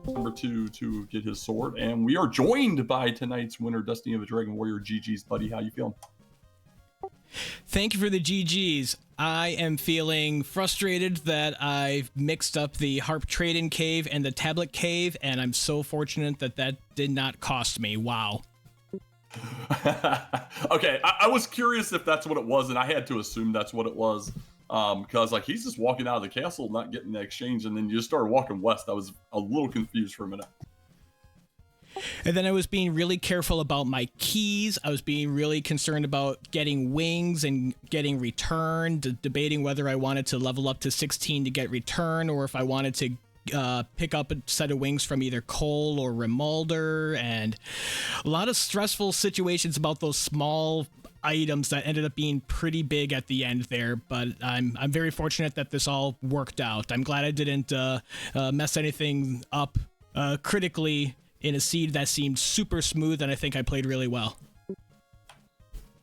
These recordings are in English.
Number 2 to get his sword, and we are joined by tonight's winner, Destiny of the Dragon Warrior. GG's, buddy. How you feeling? Thank you for the GG's. I am feeling frustrated that I've mixed up the Harp Trade-In Cave and the Tablet Cave, and I'm so fortunate that that did not cost me. Wow. Okay, I was curious if that's what it was, and I had to assume that's what it was. Because like he's just walking out of the castle, not getting the exchange, and then you just started walking west. I was a little confused for a minute. And then I was being really careful about my keys. I was being really concerned about getting wings and getting return, debating whether I wanted to level up to 16 to get return, or if I wanted to, pick up a set of wings from either Cole or Rimalder, and a lot of stressful situations about those small items that ended up being pretty big at the end there. But I'm very fortunate that this all worked out. I'm glad I didn't mess anything up critically in a seed that seemed super smooth, and I think I played really well.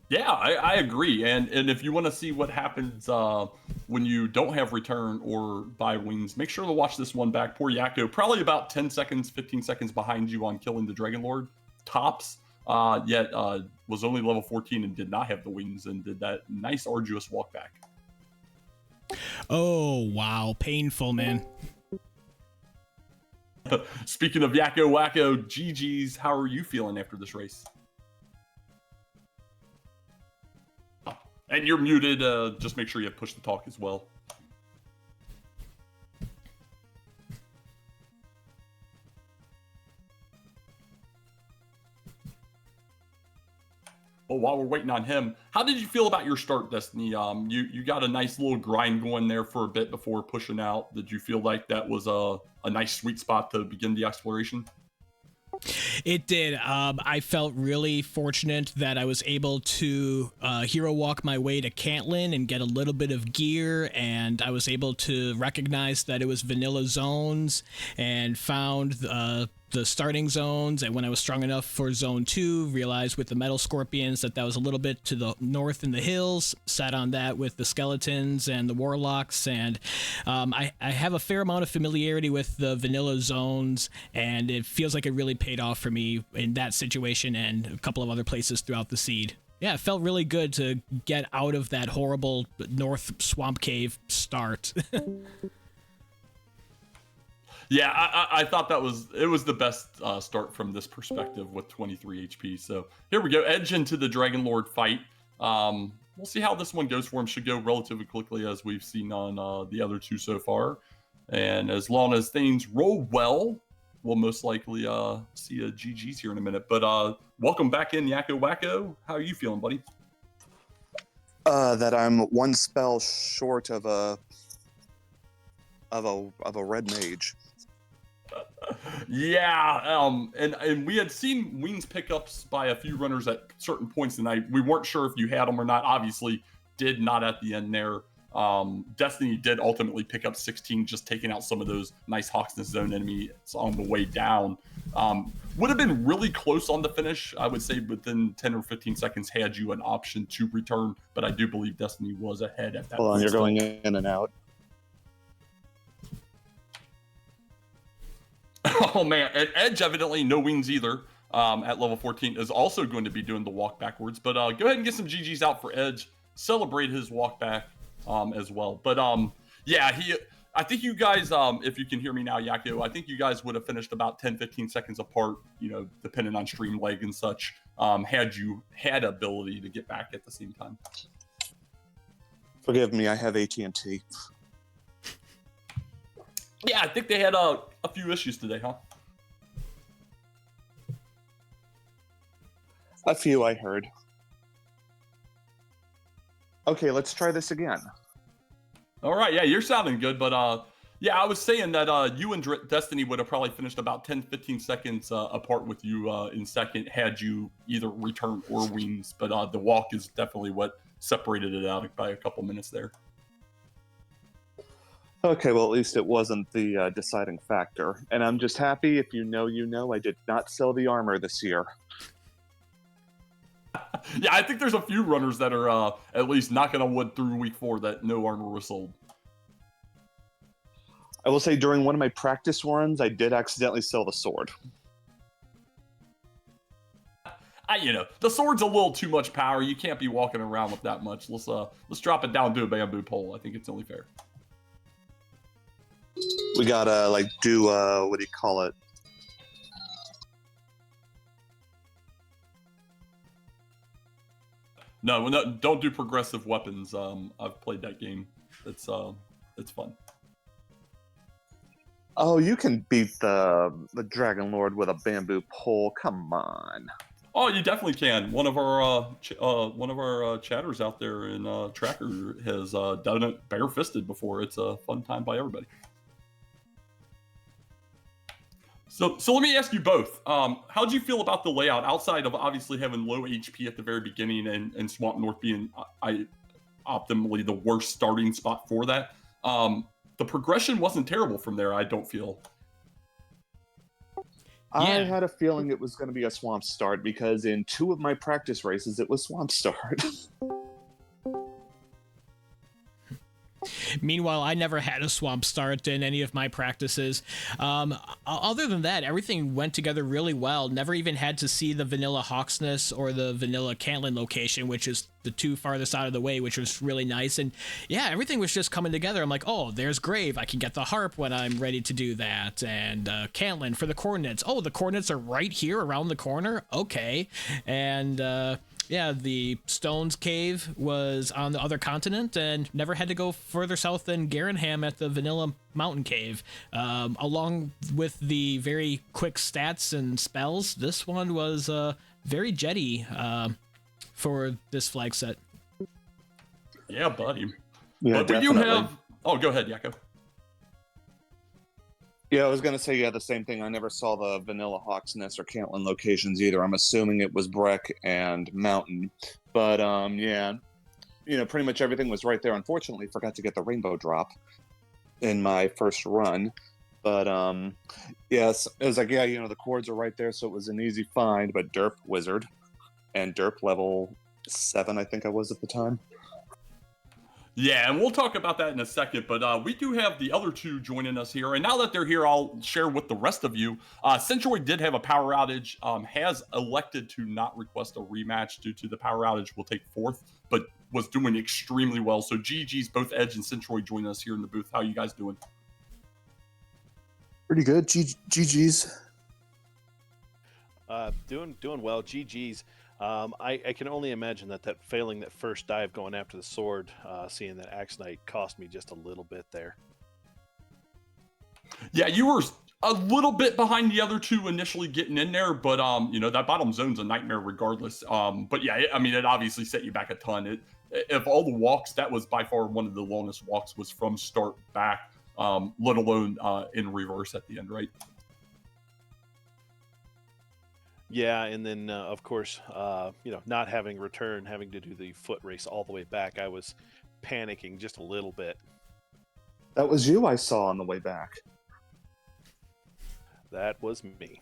Yeah, I agree. And if you want to see what happens when you don't have return or buy wings, make sure to watch this one back. Poor Yakko, probably about 10 seconds, 15 seconds behind you on killing the Dragonlord tops, yet was only level 14 and did not have the wings and did that nice arduous walk back. Oh, wow. Painful, man. Speaking of Yakko Wacko, GG's, how are you feeling after this race? And you're muted. Just make sure you push the talk as well. Well, while we're waiting on him, how did you feel about your start, Destiny? You got a nice little grind going there for a bit before pushing out. Did you feel like that was a nice sweet spot to begin the exploration? It did. I felt really fortunate that I was able to hero walk my way to Cantlin and get a little bit of gear, and I was able to recognize that it was vanilla zones and found the starting zones. And when I was strong enough for zone 2, realized with the metal scorpions that was a little bit to the north in the hills, sat on that with the skeletons and the warlocks, and I have a fair amount of familiarity with the vanilla zones, and it feels like it really paid off for me in that situation and a couple of other places throughout the seed. Yeah, it felt really good to get out of that horrible north swamp cave start. Yeah, I thought it was the best start from this perspective with 23 HP. So here we go, edge into the Dragonlord fight. We'll see how this one goes for him. Should go relatively quickly as we've seen on the other two so far. And as long as things roll well, we'll most likely see a GG's here in a minute. But welcome back in, Yakko Wacko. How are you feeling, buddy? That I'm one spell short of a red mage. Yeah, and we had seen wings pickups by a few runners at certain points, and we weren't sure if you had them or not. Obviously, did not at the end there. Destiny did ultimately pick up 16, just taking out some of those nice Hawksness Zone enemies on the way down. Would have been really close on the finish, I would say, within 10 or 15 seconds had you an option to return, but I do believe Destiny was ahead at that Hold on, point. you're going in and out. Oh man, and Edge evidently no wings either. At level 14 is also going to be doing the walk backwards. But go ahead and get some GGs out for Edge. Celebrate his walk back as well. But yeah, I think you guys, if you can hear me now, Yakko, I think you guys would have finished about 10-15 seconds apart, you know, depending on stream lag and such, had you had ability to get back at the same time. Forgive me, I have AT&T. Yeah, I think they had a few issues today, huh? A few, I heard. Okay, let's try this again. All right, yeah, you're sounding good, but yeah, I was saying that you and Destiny would have probably finished about 10-15 seconds apart with you in second had you either return or wings, but the walk is definitely what separated it out by a couple minutes there. Okay, well, at least it wasn't the deciding factor. And I'm just happy, if you know, I did not sell the armor this year. Yeah, I think there's a few runners that are at least knocking on wood through week 4 that no armor was sold. I will say during one of my practice runs, I did accidentally sell the sword. You know, the sword's a little too much power. You can't be walking around with that much. Let's drop it down to a bamboo pole. I think it's only fair. We gotta do what do you call it? No, don't do progressive weapons. I've played that game. It's fun. Oh, you can beat the Dragonlord with a bamboo pole. Come on. Oh, you definitely can. One of our chatters out there in Tracker has done it barefisted before. It's a fun time by everybody. So let me ask you both. How did you feel about the layout outside of obviously having low HP at the very beginning and Swamp North being optimally the worst starting spot for that? The progression wasn't terrible from there, I don't feel. I Yeah. had a feeling it was going to be a swamp start because in 2 of my practice races, it was swamp start. Meanwhile, I never had a swamp start in any of my practices. Other than that, everything went together really well. Never even had to see the vanilla Hawksness or the vanilla Cantlin location, which is the 2 farthest out of the way, which was really nice. And yeah, everything was just coming together. I'm like, oh, there's Grave. I can get the Harp when I'm ready to do that. And Cantlin for the coordinates. Oh, the coordinates are right here around the corner? Okay. And yeah, the Stones Cave was on the other continent and never had to go further south than Garenham at the Vanilla Mountain Cave. Along with the very quick stats and spells, this one was very jetty for this flag set. Yeah, buddy. Yeah, but you definitely. have... Oh, go ahead, Yakko. Yeah, I was going to say, the same thing. I never saw the Vanilla Hawk's Nest or Cantlin locations either. I'm assuming it was Breck and Mountain. But, yeah, pretty much everything was right there. Unfortunately, forgot to get the Rainbow Drop in my first run. But, yes, it was like, yeah, the chords are right there, so it was an easy find. But Derp Wizard and Derp level 7, I think I was at the time. Yeah, and we'll talk about that in a second, but we do have the other 2 joining us here. And now that they're here, I'll share with the rest of you. Centroid did have a power outage, has elected to not request a rematch due to the power outage will take 4th, but was doing extremely well. So GG's, both Edge and Centroid joining us here in the booth. How are you guys doing? Pretty good. GG's. Doing well. GG's. I can only imagine that failing that first dive going after the sword, seeing that Axe Knight cost me just a little bit there. Yeah, you were a little bit behind the other 2 initially getting in there, but that bottom zone's a nightmare regardless. But yeah, it obviously set you back a ton. If all the walks, that was by far one of the longest walks was from start back, let alone in reverse at the end, right? Yeah, and then of course, not having return, having to do the foot race all the way back, I was panicking just a little bit. That was you I saw on the way back. That was me.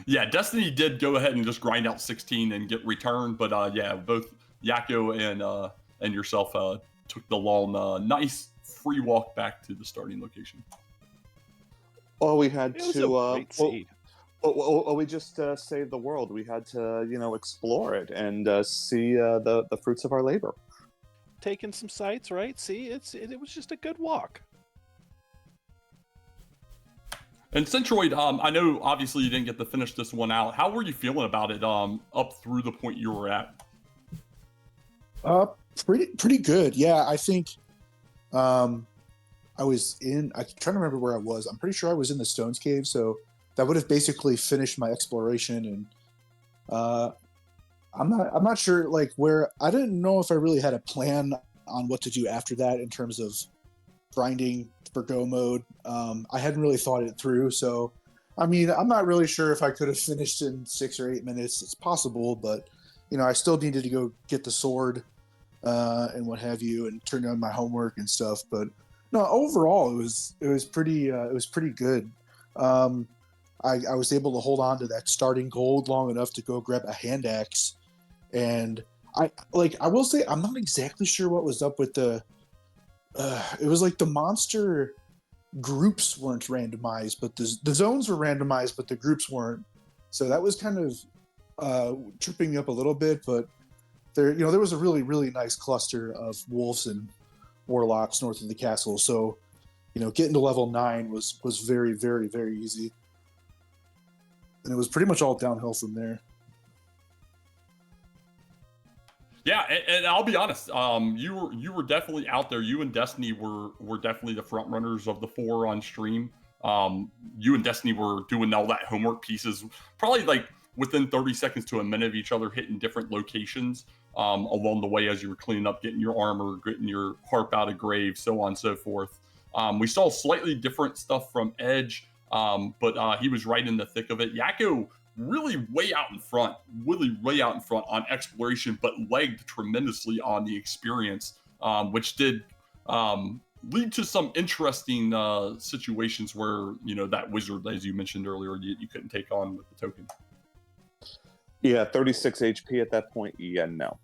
Yeah, Destiny did go ahead and just grind out 16 and get return, but yeah, both Yakko and yourself took the long, nice free walk back to the starting location. Oh, we had It was to. a great seed. We just saved the world. We had to, explore it and see the fruits of our labor. Taking some sights, right? See, it was just a good walk. And Centroid, I know obviously you didn't get to finish this one out. How were you feeling about it up through the point you were at? Pretty good. Yeah, I think I'm trying to remember where I was. I'm pretty sure I was in the Stones Cave, so that would have basically finished my exploration. And I'm not sure where. I didn't know if I really had a plan on what to do after that in terms of grinding for go mode. I hadn't really thought it through, so I'm not really sure if I could have finished in 6 or 8 minutes. It's possible, but I still needed to go get the sword and what have you, and turn on my homework and stuff. But no, overall it was pretty good. I was able to hold on to that starting gold long enough to go grab a hand axe, and I will say I'm not exactly sure what was up with the. It was like the monster groups weren't randomized, but the zones were randomized, but the groups weren't. So that was kind of tripping me up a little bit. But there was a really, really nice cluster of wolves and warlocks north of the castle. So getting to level 9 was very, very, very easy, and it was pretty much all downhill from there. Yeah, and I'll be honest, you were definitely out there. You and Destiny were definitely the front runners of the 4 on stream. You and Destiny were doing all that homework pieces, probably within 30 seconds to a minute of each other, hitting different locations along the way as you were cleaning up, getting your armor, getting your harp out of grave, so on and so forth. We saw slightly different stuff from Edge. but he was right in the thick of it. Yakko really way out in front on exploration, but lagged tremendously on the experience, which did lead to some interesting situations where, that wizard, as you mentioned earlier, you couldn't take on with the token. Yeah, 36 HP at that point. Yeah, no.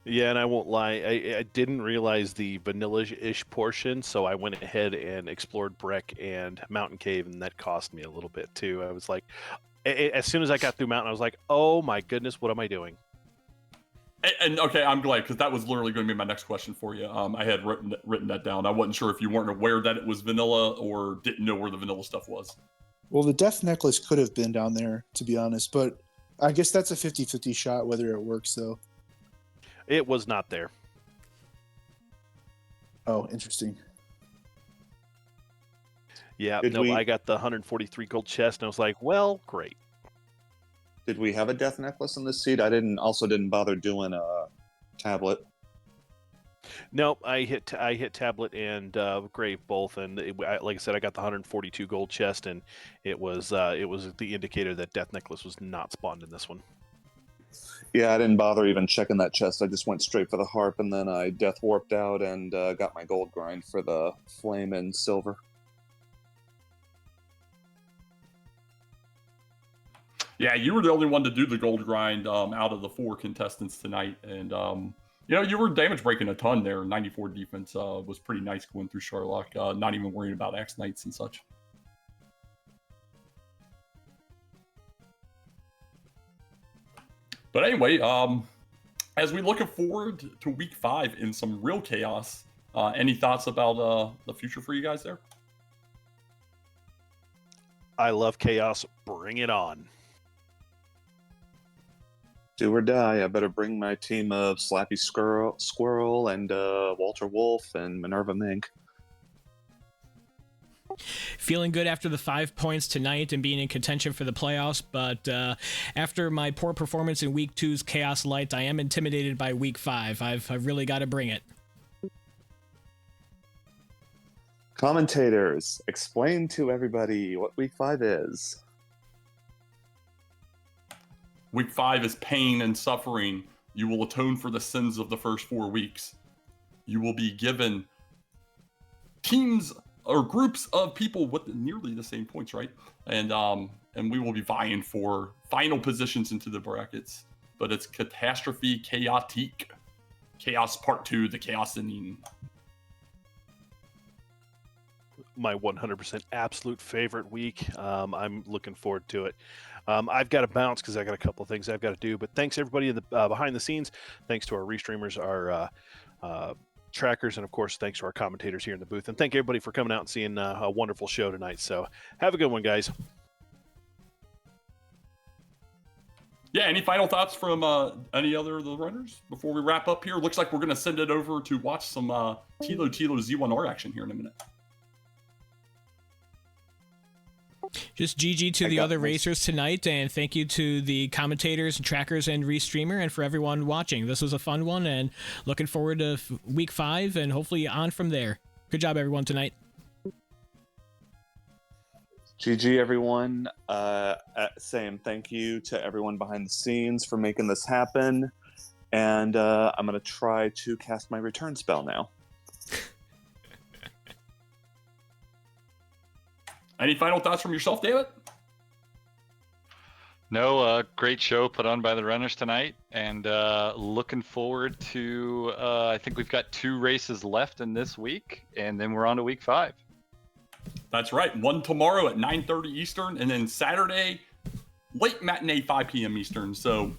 Yeah, and I won't lie, I didn't realize the vanilla-ish portion, so I went ahead and explored Breck and Mountain Cave, and that cost me a little bit too. I was like, as soon as I got through Mountain, I was like, oh my goodness, what am I doing? And okay, I'm glad, because that was literally going to be my next question for you. I had written that down. I wasn't sure if you weren't aware that it was vanilla or didn't know where the vanilla stuff was. Well, the death necklace could have been down there, to be honest, but I guess that's a 50-50 shot whether it works, though. It was not there. Oh, interesting. Yeah, Did no, we- I got the 143 gold chest, and I was like, well, great. Did we have a death necklace in this seed? I didn't bother doing a tablet. Nope, I hit tablet and grave both, and like I said, I got the 142 gold chest, and it was the indicator that death necklace was not spawned in this one. Yeah, I didn't bother even checking that chest. I just went straight for the harp, and then I death warped out and got my gold grind for the flame and silver. Yeah, you were the only one to do the gold grind out of the 4 contestants tonight, and you were damage breaking a ton there. 94 defense was pretty nice going through Charlock, not even worrying about Axe Knights and such. But anyway, as we looking forward to week 5 in some real chaos, any thoughts about the future for you guys there? I love chaos. Bring it on. Do or die. I better bring my team of Slappy Squirrel and Walter Wolf and Minerva Mink. Feeling good after the 5 points tonight and being in contention for the playoffs, but after my poor performance in week 2's Chaos Light, I am intimidated by week 5. I've really got to bring it. Commentators, explain to everybody what week 5 is. Week 5 is pain and suffering. You will atone for the sins of the first 4 weeks. You will be given teams or groups of people with nearly the same points, right? And we will be vying for final positions into the brackets. But it's Catastrophe Chaotique. Chaos Part 2, the Chaos Inning. My 100% absolute favorite week. I'm looking forward to it. I've got to bounce because I got a couple of things I've got to do. But thanks everybody in the behind the scenes. Thanks to our restreamers, our trackers, and of course thanks to our commentators here in the booth. And thank everybody for coming out and seeing a wonderful show tonight. So have a good one, guys. Yeah, any final thoughts from any other of the runners before we wrap up here? Looks like we're going to send it over to watch some Tilo Z1R action here in a minute. Just GG to the other racers tonight, and thank you to the commentators, trackers, and restreamer, and for everyone watching. This was a fun one, and looking forward to week 5, and hopefully on from there. Good job, everyone, tonight. GG, everyone. Same thank you to everyone behind the scenes for making this happen. And I'm going to try to cast my return spell now. Any final thoughts from yourself, David? No, great show put on by the runners tonight, and looking forward to, I think we've got 2 races left in this week, and then we're on to week 5. That's right. One tomorrow at 9:30 Eastern, and then Saturday, late matinee, 5 p.m. Eastern. So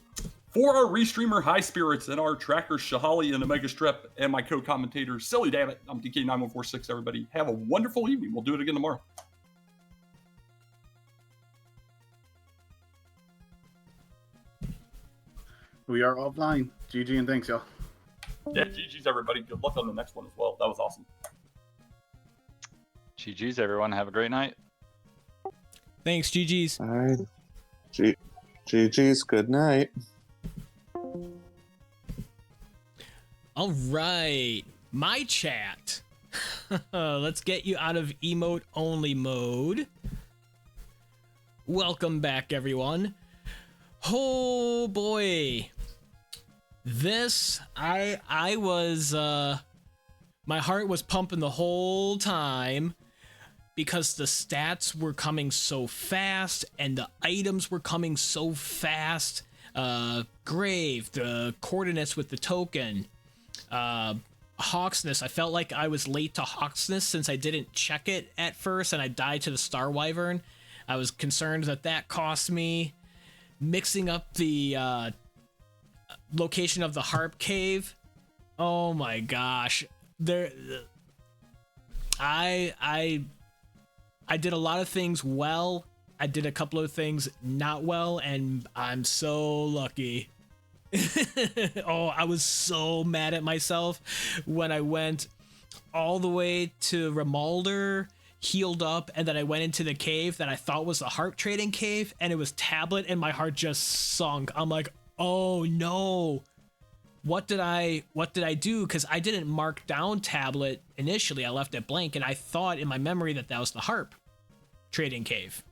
for our restreamer High Spirits and our trackers Shahali and Omega Strep and my co-commentator Silly Dammit, I'm DK9146, everybody. Have a wonderful evening. We'll do it again tomorrow. We are offline. GG and thanks, y'all. Yeah, GG's, everybody. Good luck on the next one as well. That was awesome. GG's, everyone. Have a great night. Thanks, GG's. All right. GG's. Good night. All right. My chat. Let's get you out of emote only mode. Welcome back, everyone. Oh boy. This, I was, my heart was pumping the whole time because the stats were coming so fast and the items were coming so fast. Grave, the coordinates with the token, Hawksness. I felt like I was late to Hawksness since I didn't check it at first and I died to the Star Wyvern. I was concerned that that cost me. Mixing up the location of the Harp Cave. Oh my gosh. I did a lot of things well. I did a couple of things not well, and I'm so lucky. Oh, I was so mad at myself when I went all the way to Remolder, healed up, and then I went into the cave that I thought was the Harp Trading Cave, and it was Tablet, and my heart just sunk. I'm like, oh no. What did I do? Because I didn't mark down Tablet initially. I left it blank, and I thought in my memory that was the Harp Trading Cave.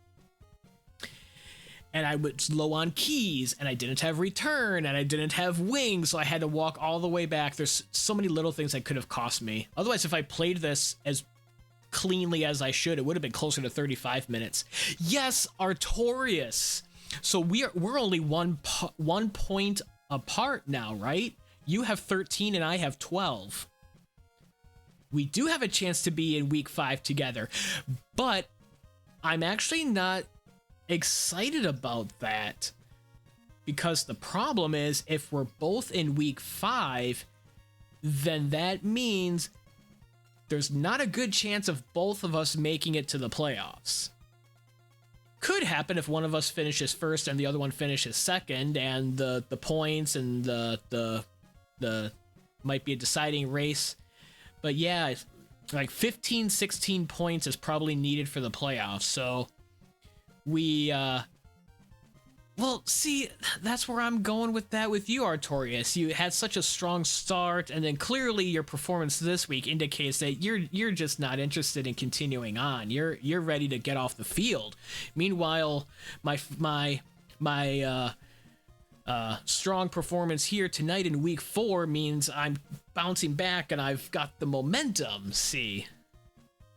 And I was low on keys, and I didn't have return, and I didn't have wings, so I had to walk all the way back. There's so many little things that could have cost me. Otherwise, if I played this as cleanly as I should, it would have been closer to 35 minutes. Yes, Artorias. So we're only one point apart now, right? You have 13 and I have 12. We do have a chance to be in week 5 together, but I'm actually not excited about that because the problem is if we're both in week 5, then that means there's not a good chance of both of us making it to the playoffs. Could happen if one of us finishes first and the other one finishes second, and the points and the might be a deciding race. But yeah, like 15, 16 points is probably needed for the playoffs. So we well, see, that's where I'm going with that with you, Artorias. You had such a strong start, and then clearly your performance this week indicates that you're just not interested in continuing on. You're ready to get off the field. Meanwhile, my strong performance here tonight in week 4 means I'm bouncing back and I've got the momentum. See,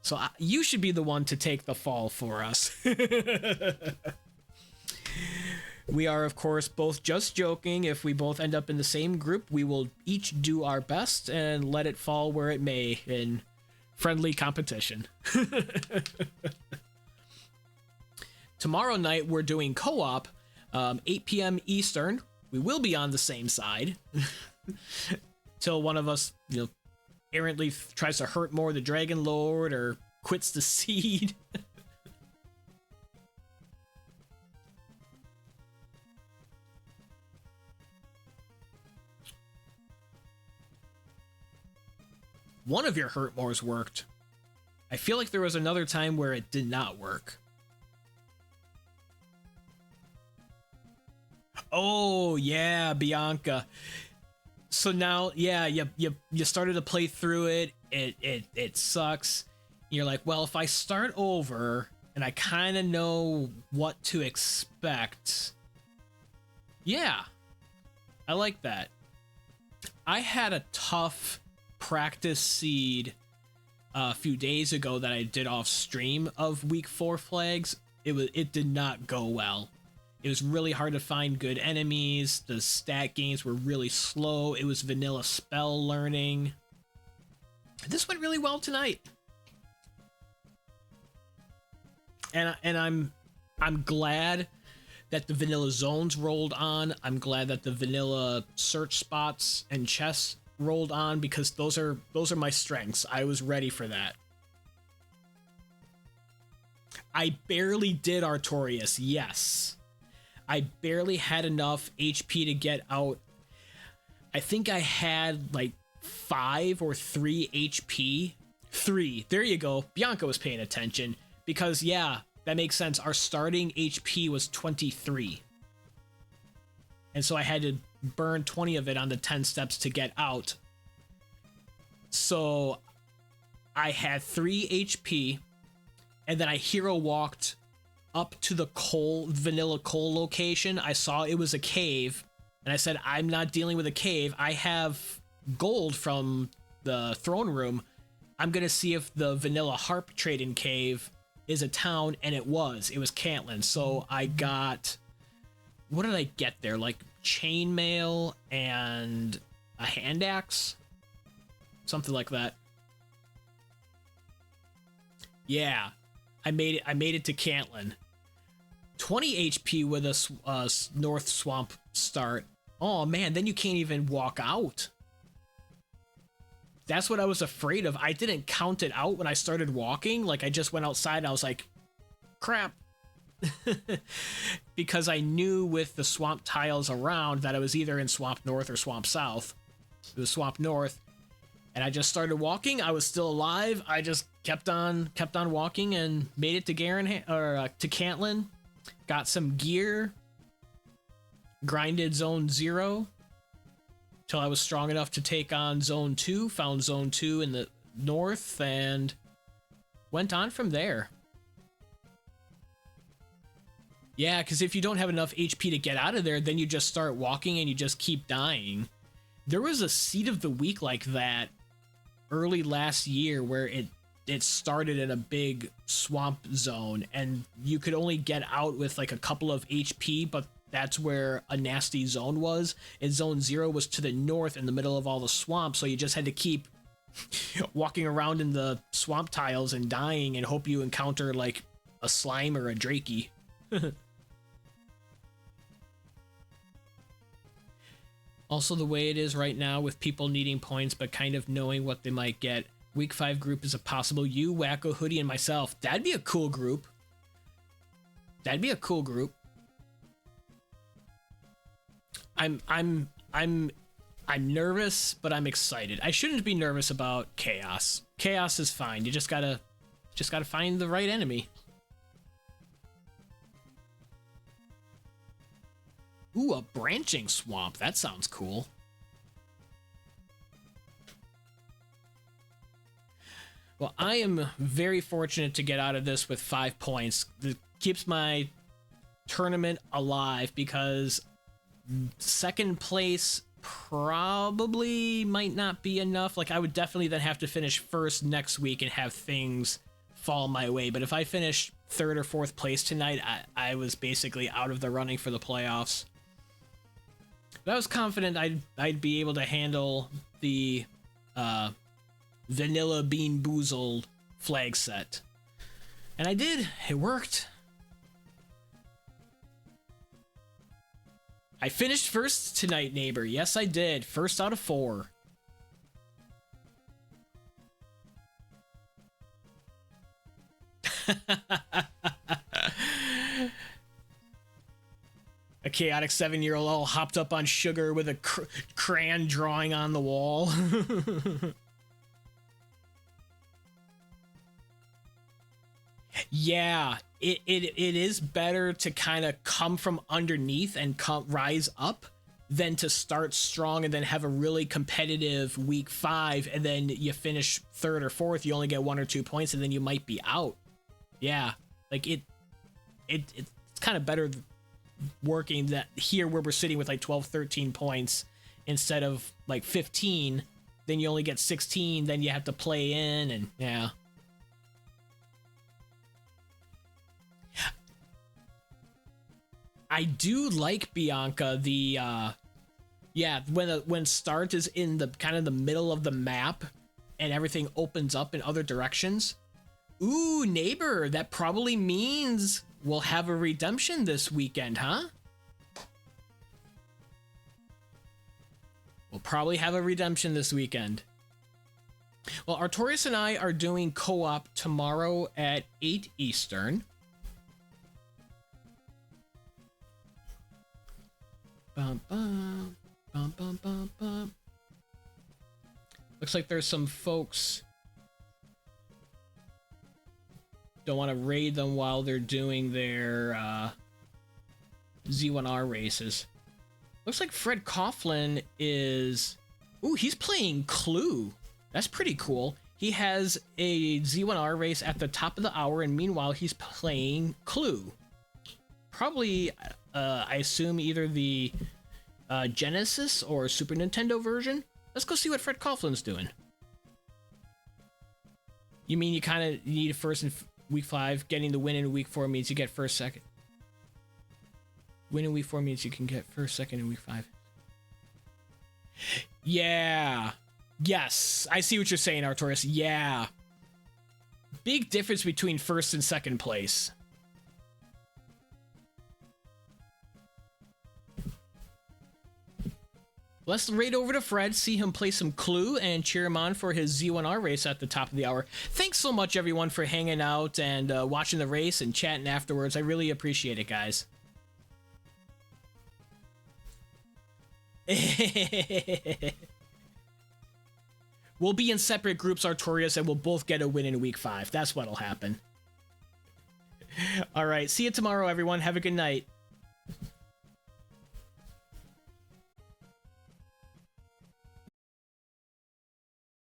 so you should be the one to take the fall for us. We are, of course, both just joking. If we both end up in the same group, we will each do our best and let it fall where it may in friendly competition. Tomorrow night, we're doing co-op, 8 p.m. Eastern. We will be on the same side till one of us, errantly tries to hurt more the Dragonlord or quits the seed. One of your hurt mores worked. I feel like there was another time where it did not work. Oh yeah, Bianca. So now, yeah, you started to play through it. It sucks. You're like, well, if I start over and I kind of know what to expect. Yeah, I like that. I had a tough practice seed a few days ago that I did off stream of week 4 flags. It did not go well. It was really hard to find good enemies. The stat gains were really slow. It was vanilla spell learning. This went really well tonight. And I'm glad that the vanilla zones rolled on. I'm glad that the vanilla search spots and chests rolled on because those are my strengths. I was ready for that. I barely did Artorias, yes. I barely had enough HP to get out. I think I had like 5 or 3 HP. 3. There you go. Bianca was paying attention because, yeah, that makes sense. Our starting HP was 23. And so I had to burn 20 of it on the 10 steps to get out. So I had 3 HP, and then I hero walked up to the vanilla coal location. I saw it was a cave, and I said, I'm not dealing with a cave. I have gold from the throne room. I'm going to see if the vanilla harp trading cave is a town, and it was. It was Cantlin. So I got... What did I get there? Like chainmail and a hand axe? Something like that. Yeah. I made it to Cantlin. 20 HP with a North Swamp start. Oh man, then you can't even walk out. That's what I was afraid of. I didn't count it out when I started walking. Like, I just went outside and I was like, crap. Because I knew with the swamp tiles around that I was either in Swamp North or Swamp South. It was Swamp North. And I just started walking. I was still alive. I just kept on walking and made it to to Cantlin. Got some gear. Grinded Zone 0 till I was strong enough to take on Zone 2. Found Zone 2 in the north and went on from there. Yeah, because if you don't have enough HP to get out of there, then you just start walking and you just keep dying. There was a Seed of the Week like that early last year where it started in a big swamp zone and you could only get out with like a couple of HP, but that's where a nasty zone was. And Zone 0 was to the north in the middle of all the swamp, so you just had to keep walking around in the swamp tiles and dying and hope you encounter like a slime or a drakey. Also, the way it is right now with people needing points but kind of knowing what they might get, Week 5 group is a possible you, Wacko, Hoodie, and myself. That'd be a cool group. That'd be a cool group. I'm nervous, but I'm excited. I shouldn't be nervous about chaos. Chaos is fine. You just gotta find the right enemy. Ooh, a branching swamp. That sounds cool. Well, I am very fortunate to get out of this with 5 points. It keeps my tournament alive because second place probably might not be enough. Like, I would definitely then have to finish first next week and have things fall my way. But if I finish third or fourth place tonight, I was basically out of the running for the playoffs. But I was confident I'd be able to handle the Vanilla Bean Boozled flag set. And I did. It worked. I finished first tonight, neighbor. Yes, I did. First out of 4. A chaotic 7-year-old all hopped up on sugar with a crayon drawing on the wall. Yeah, it is better to kind of come from underneath and rise up than to start strong and then have a really competitive week 5 and then you finish third or fourth, you only get 1 or 2 points and then you might be out. Yeah, like it's kind of better working that here where we're sitting with like 12, 13 points instead of like 15, then you only get 16, then you have to play in and yeah. I do like Bianca, the when start is in the kind of the middle of the map and everything opens up in other directions. Ooh, neighbor, that probably means we'll have a redemption this weekend, huh? We'll probably have a redemption this weekend. Well, Artorias and I are doing co-op tomorrow at 8 Eastern. Bum, bum, bum, bum, bum, bum. Looks like there's some folks don't want to raid them while they're doing their Z1R races. Looks like Fred Coughlin is... Ooh, he's playing Clue. That's pretty cool. He has a Z1R race at the top of the hour, and meanwhile he's playing Clue. Probably, I assume either the Genesis or Super Nintendo version. Let's go see what Fred Coughlin's doing. You mean you kind of need first in week 5, getting the win in week 4 means you get first, second. Win in week 4 means you can get first, second in week 5. Yeah. Yes. I see what you're saying, Artorias. Yeah. Big difference between first and second place. Let's raid over to Fred, see him play some Clue, and cheer him on for his Z1R race at the top of the hour. Thanks so much, everyone, for hanging out and watching the race and chatting afterwards. I really appreciate it, guys. We'll be in separate groups, Artorias, and we'll both get a win in week 5. That's what'll happen. All right, see you tomorrow, everyone. Have a good night.